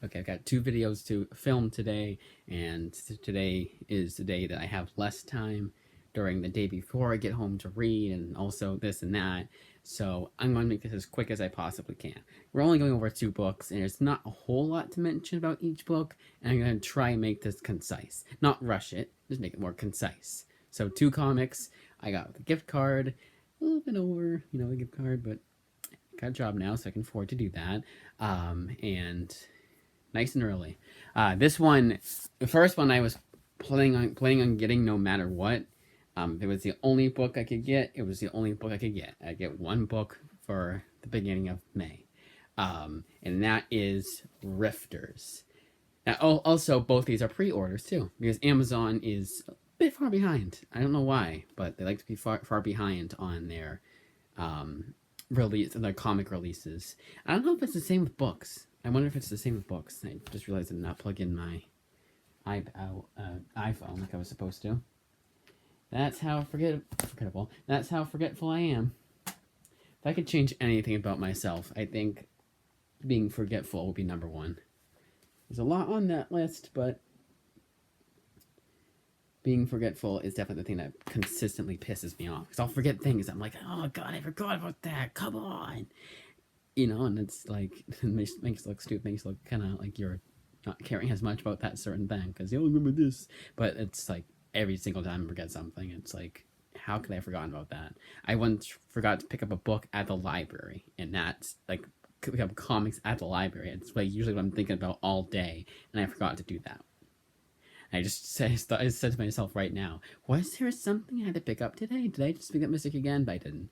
Okay, I've got 2 videos to film today, and today is the day that I have less time during the day before I get home to read, and also this and that. So I'm going to make this as quick as I possibly can. We're only going over 2 books, and there's not a whole lot to mention about each book, and I'm going to try and make this concise. Not rush it, just make it more concise. So 2 comics, I got the gift card, a little bit over, the gift card, but I got a job now, so I can afford to do that. And nice and early. This one, the first one I was planning on getting no matter what. It was the only book I could get. It was the only book I could get. I get 1 book for the beginning of May, and that is Rifters. Now, also, both these are pre-orders too, because Amazon is a bit far behind. I don't know why, but they like to be far behind on their their comic releases. I don't know if it's the same with books. I wonder if it's the same with books. I just realized I did not plug in my iPhone like I was supposed to. That's how forgettable. That's how forgetful I am. If I could change anything about myself, I think being forgetful would be number 1. There's a lot on that list, but being forgetful is definitely the thing that consistently pisses me off. Because I'll forget things. I'm like, oh god, I forgot about that. Come on. And it's like, it makes you look stupid, makes you look kind of like you're not caring as much about that certain thing. Because you remember this. But it's like, every single time I forget something, it's like, how could I have forgotten about that? I once forgot to pick up a book at the library. And that's like, pick up comics at the library. It's like usually what I'm thinking about all day. And I forgot to do that. I said to myself right now, was there something I had to pick up today? Did I just pick up Mystic again? But I didn't.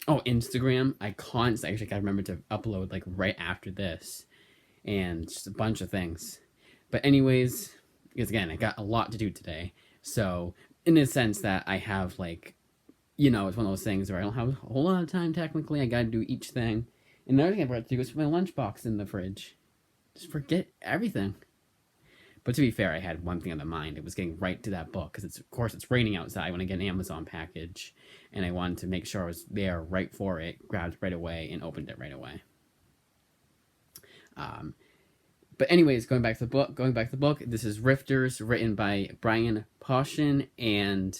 Instagram. I actually got to remember to upload like right after this, and just a bunch of things. But anyways, because again, I got a lot to do today. So in a sense that I have like, it's one of those things where I don't have a whole lot of time technically. I got to do each thing. And the other thing I forgot to do was put my lunchbox in the fridge. Just forget everything. But to be fair, I had one thing on the mind. It was getting right to that book because of course it's raining outside when I get an Amazon package, and I wanted to make sure I was there right for it, grabbed it right away, and opened it right away. But anyways, going back to the book. This is Rifters, written by Brian Posehn and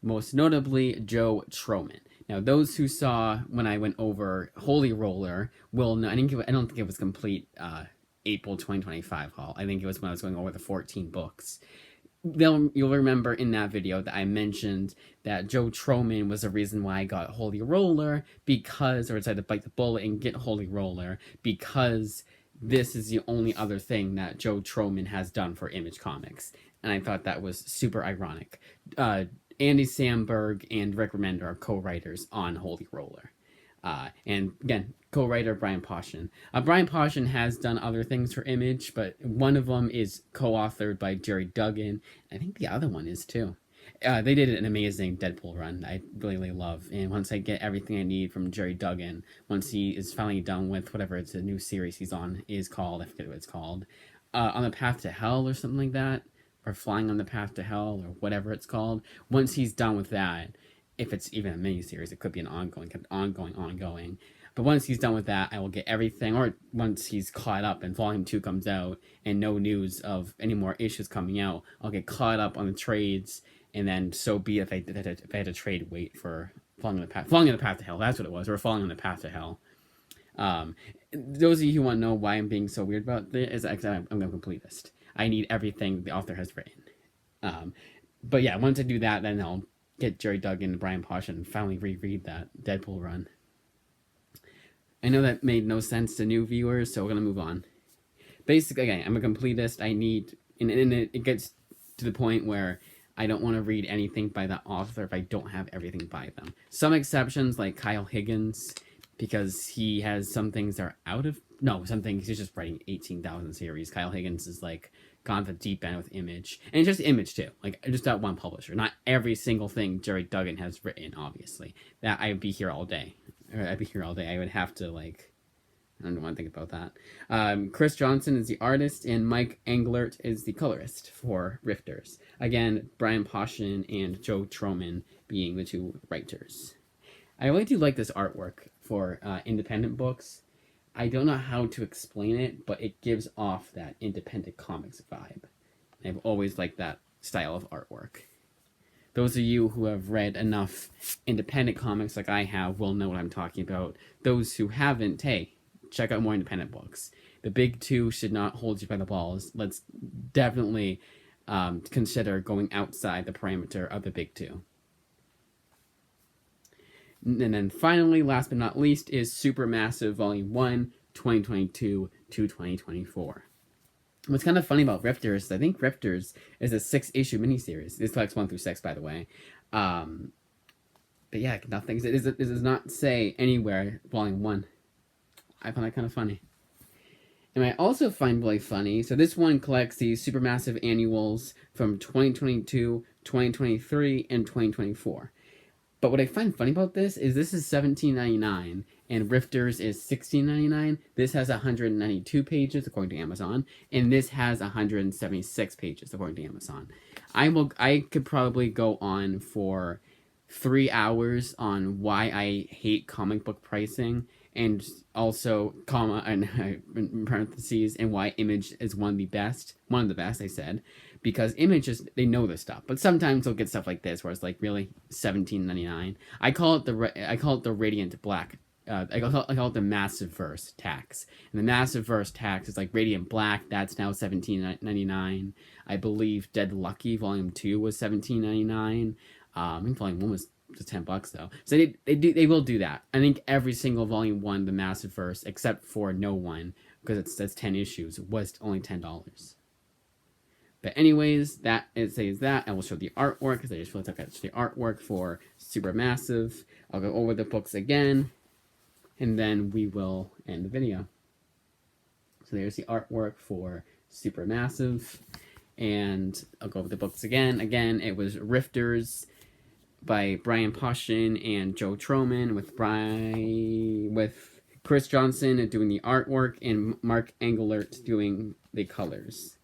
most notably Joe Trohman. Now, those who saw when I went over Holy Roller will know. I don't think it was complete. April 2025 haul. I think it was when I was going over the 14 books. You'll remember in that video that I mentioned that Joe Trohman was the reason why I got Holy Roller, because, or decided to bite the bullet and get Holy Roller, because this is the only other thing that Joe Trohman has done for Image Comics. And I thought that was super ironic. Andy Samberg and Rick Remender are co-writers on Holy Roller. And again, co-writer Brian Posehn. Brian Posehn has done other things for Image, but one of them is co-authored by Jerry Duggan. I think the other one is too. They did an amazing Deadpool run I really love. And once I get everything I need from Jerry Duggan, once he is finally done with whatever it's a new series he's on is called, I forget what it's called, On the Path to Hell or something like that, or Flying on the Path to Hell or whatever it's called. Once he's done with that, if it's even a mini-series, it could be an ongoing. But once he's done with that, I will get everything, or once he's caught up and Volume 2 comes out and no news of any more issues coming out, I'll get caught up on the trades, and then so be it if I had to trade wait for Falling on the Path to Hell. That's what it was, or Falling on the Path to Hell. Those of you who want to know why I'm being so weird about this, is I'm a completist. I need everything the author has written. But yeah, once I do that, then I'll get Jerry Duggan and Brian Posehn and finally reread that Deadpool run. I know that made no sense to new viewers, so we're going to move on. Basically, again, I'm a completist. And it gets to the point where I don't want to read anything by the author if I don't have everything by them. Some exceptions, like Kyle Higgins, because he has some things that are some things he's just writing 18,000 series. Kyle Higgins is like gone to the deep end with Image, and it's just Image too, like just that one publisher, not every single thing Jerry Duggan has written. Obviously, that I would be here all day. I would have to I don't want to think about that. Chris Johnson is the artist, and Mike Englert is the colorist for Rifters. Again, Brian Posehn and Joe Trohman being the 2 writers. I really do like this artwork for independent books. I don't know how to explain it, but it gives off that independent comics vibe. I've always liked that style of artwork. Those of you who have read enough independent comics like I have will know what I'm talking about. Those who haven't, hey, check out more independent books. The big two should not hold you by the balls. Let's definitely consider going outside the parameter of the big two. And then finally, last but not least, is Supermassive Volume 1, 2022 to 2024. What's kind of funny about Rifters, I think Rifters is a 6-issue miniseries. This collects 1 through 6, by the way. But yeah, nothing. It does not say anywhere Volume 1. I find that kind of funny. And I also find really funny, so this one collects the Supermassive annuals from 2022, 2023, and 2024. But what I find funny about this is $17.99 and Rifters is $16.99. This has 192 pages according to Amazon, and this has 176 pages according to Amazon. I could probably go on for 3 hours on why I hate comic book pricing, and also comma and in parentheses, and why Image is one of the best, I said, because Image is, they know this stuff, but sometimes they'll get stuff like this where it's like, really, $17.99. I call it the Radiant Black. I call it the Massive Verse tax, and the Massive Verse tax is like Radiant Black. That's now $17.99. I believe Dead Lucky Volume 2 was $17.99. I think Volume 1 was just $10 though. So they will do that. I think every single Volume 1, the Massive Verse, except for No One, because that's 10 issues, was only $10. But anyways, that it says that. I will show the artwork because I just really took out the artwork for Supermassive. I'll go over the books again, and then we will end the video. So there's the artwork for Supermassive, and I'll go over the books again. Again, it was Rifters by Brian Posehn and Joe Trohman, with Chris Johnson doing the artwork and Mark Engelert doing the colors.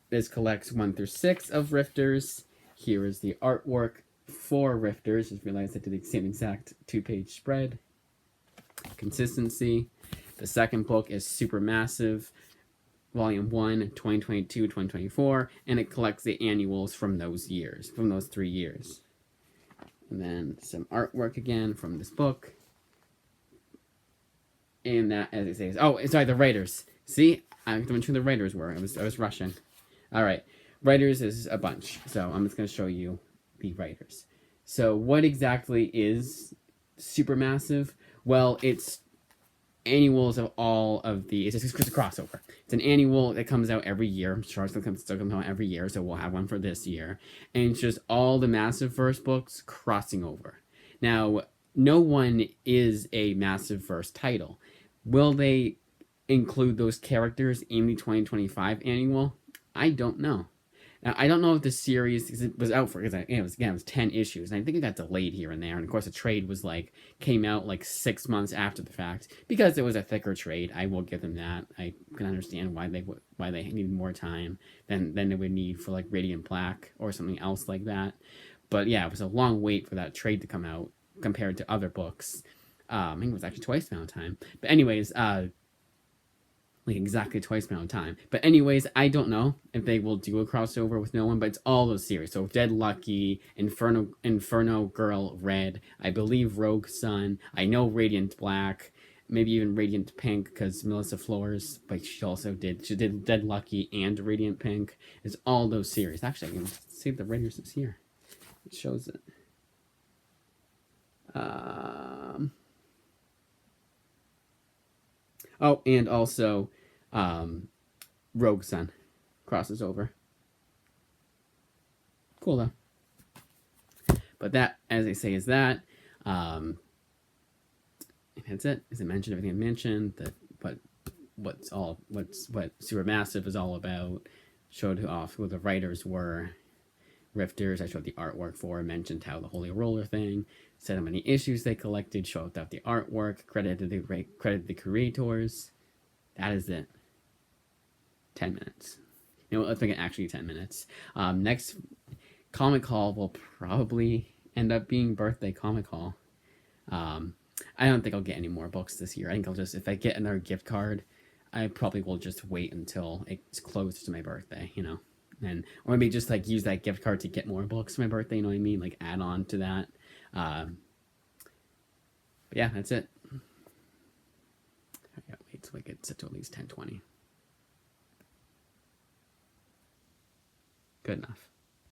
This collects 1 through 6 of Rifters. Here is the artwork for Rifters. Just realized I did the same exact 2-page spread. Consistency. The second book is Supermassive, Volume 1, 2022-2024, and it collects the annuals from those 3 years. And then some artwork again from this book. And that, as it says, oh, sorry, the writers. See, I went who the writers were. I was rushing. All right, writers is a bunch, so I'm just going to show you the writers. So what exactly is Supermassive? Well, it's annuals of all of the, it's a crossover. It's an annual that comes out every year. I'm sure it's still comes out every year, so we'll have one for this year. And it's just all the Massive Verse books crossing over. Now, No One is a Massive Verse title. Will they include those characters in the 2025 annual? I don't know. Now, I don't know if the series, because it was out for, because it was 10 issues, and I think it got delayed here and there, and of course the trade was came out 6 months after the fact, because it was a thicker trade. I will give them that. I can understand why they needed more time than they would need for Radiant Black or something else like that. But yeah, it was a long wait for that trade to come out compared to other books. I think it was actually twice the amount of time. But anyways, exactly twice the amount of time. But anyways, I don't know if they will do a crossover with No One, but it's all those series. So Dead Lucky, Inferno Girl Red, I believe Rogue Sun, I know Radiant Black, maybe even Radiant Pink, because Melissa Flores, but she did Dead Lucky and Radiant Pink. It's all those series. Actually, I can see the writers is here. It shows it. Oh, and also Rogue Sun crosses over. Cool though. But that, as I say, is that. That's it. As I mentioned, everything I mentioned, what Supermassive is all about. Showed off who the writers were. Rifters, I showed the artwork for, mentioned how the Holy Roller thing, said how many issues they collected, showed off the artwork, credited the creators. That is it. 10 minutes. You know, let's make it actually 10 minutes. Next Comic Haul will probably end up being Birthday Comic Haul. I don't think I'll get any more books this year. I think I'll just, if I get another gift card, I probably will just wait until it's close to my birthday, you know, and or maybe just like use that gift card to get more books for my birthday. You know what I mean? Like add on to that. Um, but yeah, that's it. I gotta wait till I get set to at least 10:20. Good enough.